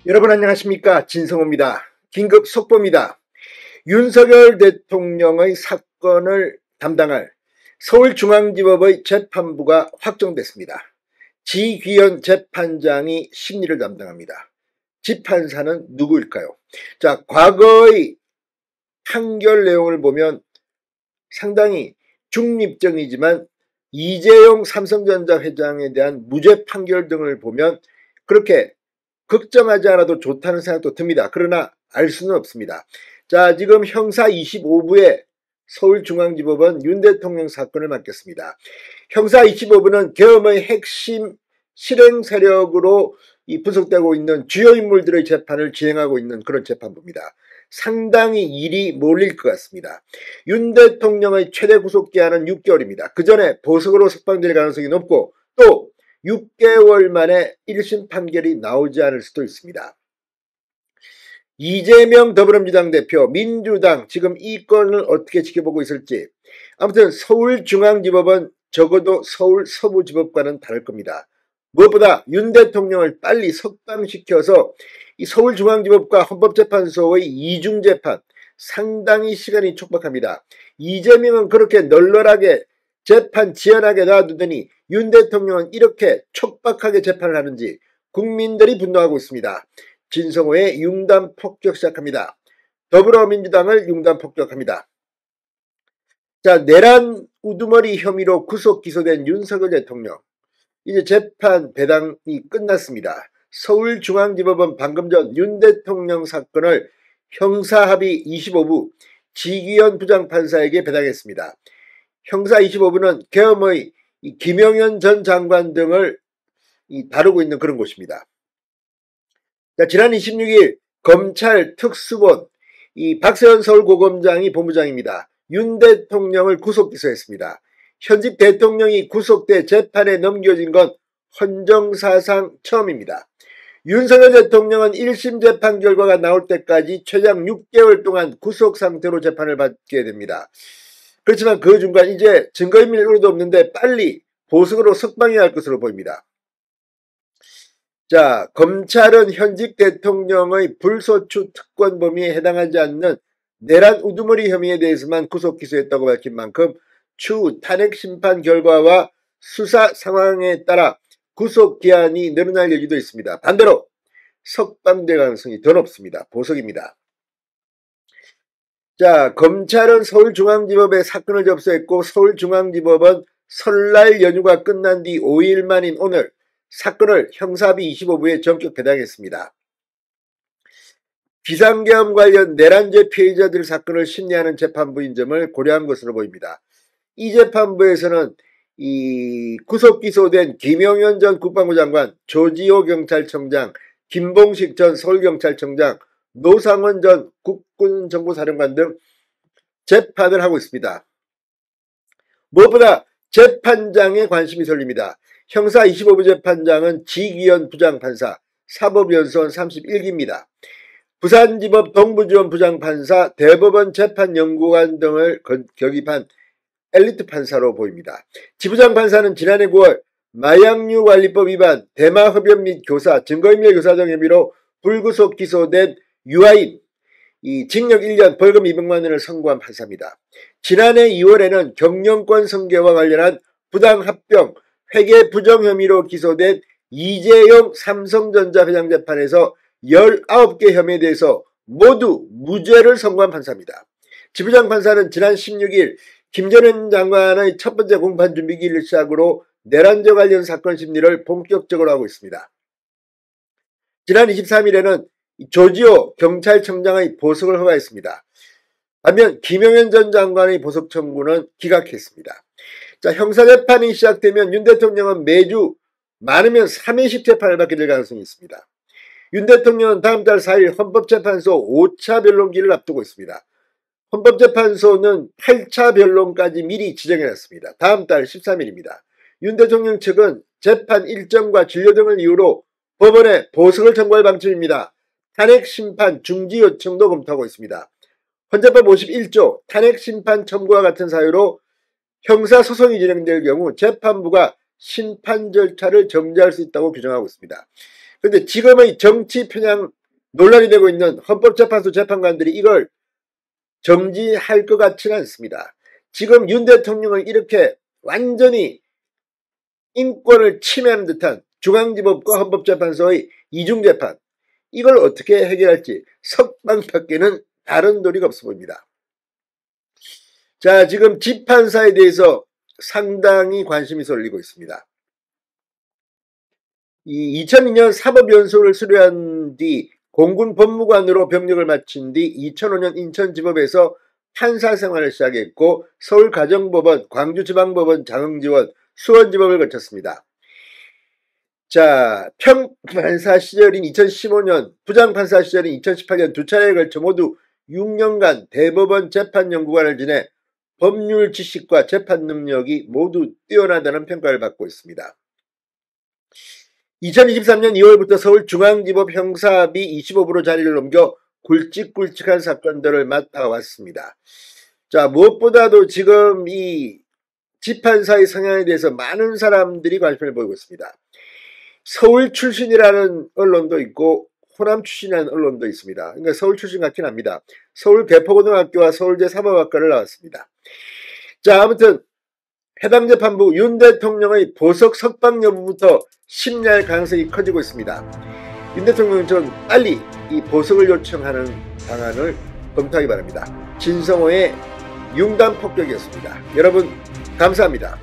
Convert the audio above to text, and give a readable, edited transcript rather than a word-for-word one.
여러분 안녕하십니까? 진성호입니다. 긴급 속보입니다. 윤석열 대통령의 사건을 담당할 서울중앙지법의 재판부가 확정됐습니다. 지귀현 재판장이 심리를 담당합니다. 집판사는 누구일까요? 자, 과거의 판결 내용을 보면 상당히 중립적이지만 이재용 삼성전자 회장에 대한 무죄 판결 등을 보면 그렇게 걱정하지 않아도 좋다는 생각도 듭니다. 그러나 알 수는 없습니다. 자, 지금 형사 25부에 서울중앙지법은 윤 대통령 사건을 맡겼습니다. 형사 25부는 계엄의 핵심 실행 세력으로 분석되고 있는 주요 인물들의 재판을 진행하고 있는 그런 재판부입니다. 상당히 일이 몰릴 것 같습니다. 윤 대통령의 최대 구속기한은 6개월입니다. 그 전에 보석으로 석방될 가능성이 높고 또 6개월 만에 1심 판결이 나오지 않을 수도 있습니다. 이재명 더불어민주당 대표, 민주당 지금 이 건을 어떻게 지켜보고 있을지. 아무튼 서울중앙지법은 적어도 서울 서부지법과는 다를 겁니다. 무엇보다 윤 대통령을 빨리 석방시켜서 이 서울중앙지법과 헌법재판소의 이중재판 상당히 시간이 촉박합니다. 이재명은 그렇게 널널하게 재판 지연하게 놔두더니 윤 대통령은 이렇게 촉박하게 재판을 하는지 국민들이 분노하고 있습니다. 진성호의 융단 폭격 시작합니다. 더불어민주당을 융단 폭격합니다. 자, 내란 우두머리 혐의로 구속 기소된 윤석열 대통령. 이제 재판 배당이 끝났습니다. 서울중앙지법은 방금 전 윤 대통령 사건을 형사합의 25부 지귀현 부장판사에게 배당했습니다. 형사 25부는 계엄의 김영현 전 장관 등을 다루고 있는 그런 곳입니다. 자, 지난 26일 검찰 특수본 박세현 서울고검장이 본부장입니다. 윤 대통령을 구속 기소했습니다. 현직 대통령이 구속돼 재판에 넘겨진 건 헌정사상 처음입니다. 윤석열 대통령은 1심 재판 결과가 나올 때까지 최장 6개월 동안 구속 상태로 재판을 받게 됩니다. 그렇지만 그 중간 이제 증거인멸 우려도 없는데 빨리 보석으로 석방해야 할 것으로 보입니다. 자, 검찰은 현직 대통령의 불소추 특권 범위에 해당하지 않는 내란 우두머리 혐의에 대해서만 구속 기소했다고 밝힌 만큼 추후 탄핵 심판 결과와 수사 상황에 따라 구속 기한이 늘어날 여지도 있습니다. 반대로 석방될 가능성이 더 높습니다. 보석입니다. 자, 검찰은 서울중앙지법에 사건을 접수했고 서울중앙지법은 설날 연휴가 끝난 뒤 5일 만인 오늘 사건을 형사합의 25부에 전격 배당했습니다. 비상계엄 관련 내란죄 피해자들 사건을 심리하는 재판부인 점을 고려한 것으로 보입니다. 이 재판부에서는 구속 기소된 김영현 전 국방부 장관, 조지호 경찰청장, 김봉식 전 서울경찰청장, 노상원 전 국군정보사령관 등 재판을 하고 있습니다. 무엇보다 재판장에 관심이 쏠립니다. 형사 25부 재판장은 지귀현 부장판사, 사법연수원 31기입니다. 부산지법 동부지원 부장판사, 대법원 재판연구관 등을 격입한 엘리트 판사로 보입니다. 지부장판사는 지난해 9월 마약류 관리법 위반, 대마 흡연 및 교사, 증거인멸 교사 등 혐의로 불구속 기소된 유아인, 징역 1년 벌금 200만 원을 선고한 판사입니다. 지난해 2월에는 경영권 승계와 관련한 부당합병, 회계 부정 혐의로 기소된 이재용 삼성전자 회장 재판에서 19개 혐의에 대해서 모두 무죄를 선고한 판사입니다. 지부장 판사는 지난 16일 김전현 장관의 첫 번째 공판 준비기일을 시작으로 내란죄 관련 사건 심리를 본격적으로 하고 있습니다. 지난 23일에는 조지호 경찰청장의 보석을 허가했습니다. 반면 김영현 전 장관의 보석 청구는 기각했습니다. 자, 형사재판이 시작되면 윤 대통령은 매주 많으면 3회씩 재판을 받게 될 가능성이 있습니다. 윤 대통령은 다음 달 4일 헌법재판소 5차 변론기를 앞두고 있습니다. 헌법재판소는 8차 변론까지 미리 지정해놨습니다. 다음 달 13일입니다. 윤 대통령 측은 재판 일정과 진료 등을 이유로 법원에 보석을 청구할 방침입니다. 탄핵 심판 중지 요청도 검토하고 있습니다. 헌재법 51조 탄핵 심판 첨부와 같은 사유로 형사소송이 진행될 경우 재판부가 심판 절차를 정지할 수 있다고 규정하고 있습니다. 그런데 지금의 정치 편향 논란이 되고 있는 헌법재판소 재판관들이 이걸 정지할 것 같지는 않습니다. 지금 윤 대통령을 이렇게 완전히 인권을 침해하는 듯한 중앙지법과 헌법재판소의 이중재판, 이걸 어떻게 해결할지 석방밖에는 다른 도리가 없어 보입니다. 자, 지금 집판사에 대해서 상당히 관심이 쏠리고 있습니다. 이 2002년 사법연수를 수료한 뒤 공군 법무관으로 병력을 마친 뒤 2005년 인천지법에서 판사 생활을 시작했고 서울가정법원, 광주지방법원 장흥지원, 수원지법을 거쳤습니다. 자, 평판사 시절인 2015년, 부장판사 시절인 2018년 두 차례에 걸쳐 모두 6년간 대법원 재판연구관을 지내 법률 지식과 재판 능력이 모두 뛰어나다는 평가를 받고 있습니다. 2023년 2월부터 서울중앙지법 형사비 25부로 자리를 넘겨 굵직굵직한 사건들을 맡아왔습니다. 자, 무엇보다도 지금 이 집판사의 성향에 대해서 많은 사람들이 관심을 보이고 있습니다. 서울 출신이라는 언론도 있고 호남 출신이라는 언론도 있습니다. 그러니까 서울 출신 같긴 합니다. 서울 개포고등학교와 서울대 사법학과를 나왔습니다. 자, 아무튼 해당 재판부 윤 대통령의 보석 석방 여부부터 심리할 가능성이 커지고 있습니다. 윤 대통령은 전 빨리 이 보석을 요청하는 방안을 검토하기 바랍니다. 진성호의 융단 폭격이었습니다. 여러분 감사합니다.